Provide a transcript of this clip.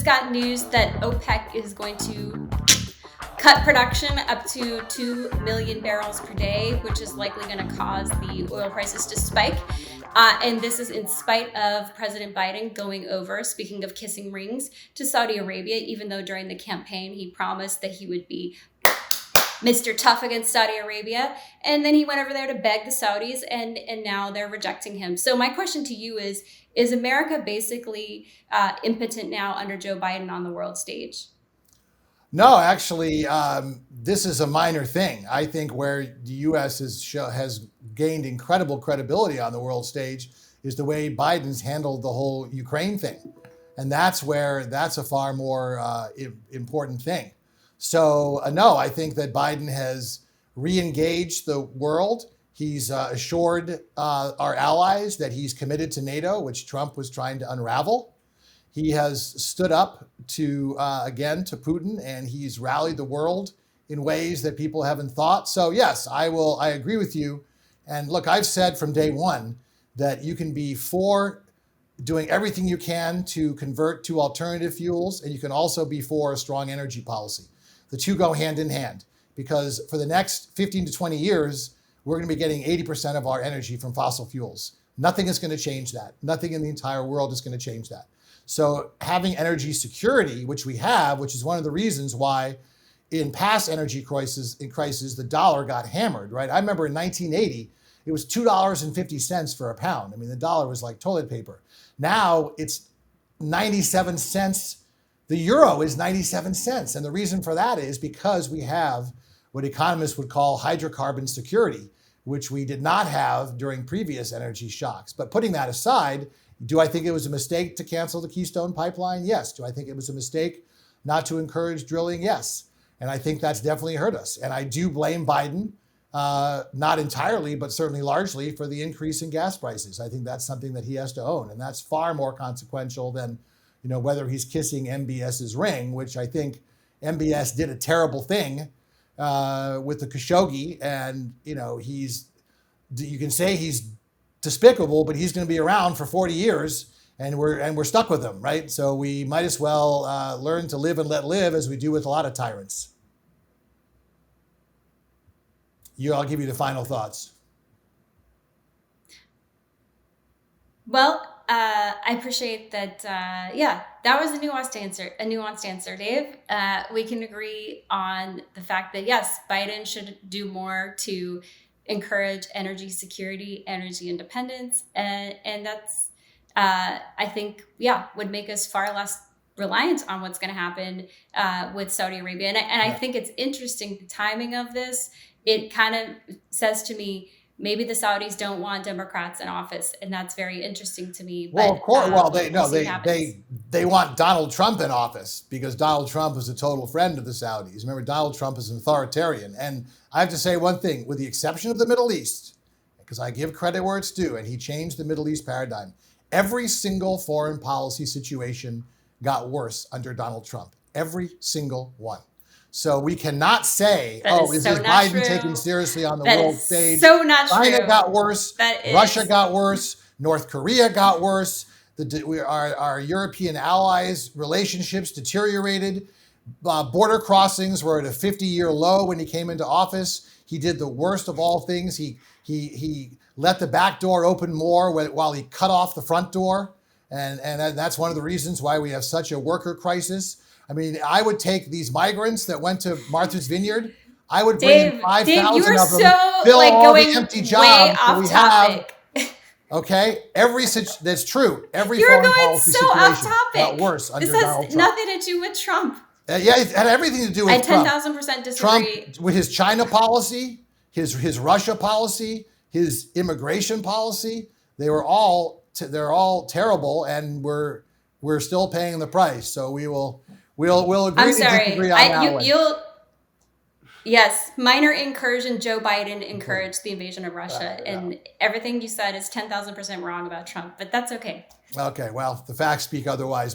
got news that OPEC is going to cut production up to 2 million barrels per day, which is likely going to cause the oil prices to spike. And this is in spite of President Biden going over, speaking of kissing rings, to Saudi Arabia, even though during the campaign he promised that he would be Mr. Tough against Saudi Arabia. And then he went over there to beg the Saudis, and now they're rejecting him. So my question to you is America basically impotent now under Joe Biden on the world stage? No, actually, this is a minor thing. I think where the U.S. has gained incredible credibility on the world stage is the way Biden's handled the whole Ukraine thing. And that's a far more important thing. So, no, I think that Biden has re-engaged the world. He's assured our allies that he's committed to NATO, which Trump was trying to unravel. He has stood up to Putin, and he's rallied the world in ways that people haven't thought. So yes, I agree with you. And look, I've said from day one that you can be for doing everything you can to convert to alternative fuels, and you can also be for a strong energy policy. The two go hand in hand, because for the next 15 to 20 years, we're going to be getting 80% of our energy from fossil fuels. Nothing is going to change that. Nothing in the entire world is going to change that. So having energy security, which we have, which is one of the reasons why in past energy crises, the dollar got hammered, right? I remember in 1980, it was $2.50 for a pound. I mean, the dollar was like toilet paper. Now it's 97 cents. The euro is 97 cents. And the reason for that is because we have what economists would call hydrocarbon security, which we did not have during previous energy shocks. But putting that aside, do I think it was a mistake to cancel the Keystone Pipeline? Yes. Do I think it was a mistake not to encourage drilling? Yes. And I think that's definitely hurt us. And I do blame Biden, not entirely, but certainly largely, for the increase in gas prices. I think that's something that he has to own. And that's far more consequential than, whether he's kissing MBS's ring, which I think MBS did a terrible thing with the Khashoggi. And, you can say he's despicable, but he's going to be around for 40 years, and we're stuck with him, right? So we might as well learn to live and let live, as we do with a lot of tyrants. I'll give you the final thoughts. Well, I appreciate that. That was a nuanced answer, Dave. We can agree on the fact that yes, Biden should do more to encourage energy security, energy independence, and that's I think would make us far less reliant on what's going to happen with Saudi Arabia. And I think it's interesting, the timing of this. It kind of says to me, maybe the Saudis don't want Democrats in office, and that's very interesting to me. Well, of course. They want Donald Trump in office, because Donald Trump is a total friend of the Saudis. Remember, Donald Trump is an authoritarian. And I have to say one thing, with the exception of the Middle East, because I give credit where it's due, and he changed the Middle East paradigm. Every single foreign policy situation got worse under Donald Trump. Every single one. So we cannot say, is this Biden taken seriously on the world stage? So not true. China got worse. Russia got worse. North Korea got worse. Our European allies' relationships deteriorated. Border crossings were at a 50-year low when he came into office. He did the worst of all things. He let the back door open more while he cut off the front door. And that's one of the reasons why we have such a worker crisis. I mean, I would take these migrants that went to Martha's Vineyard. I would bring in 5,000 of them, fill all the empty jobs that we have. Okay, that's true. Every foreign policy situation got worse under Donald Trump. This has nothing to do with Trump. It had everything to do with Trump. I 10,000% disagree. Trump, with his China policy, his Russia policy, his immigration policy, they're all terrible, and we're still paying the price. So we'll agree to disagree on that one. Yes, minor incursion. Joe Biden encouraged the invasion of Russia, and everything you said is 10,000% wrong about Trump, but that's okay. Okay, well, the facts speak otherwise.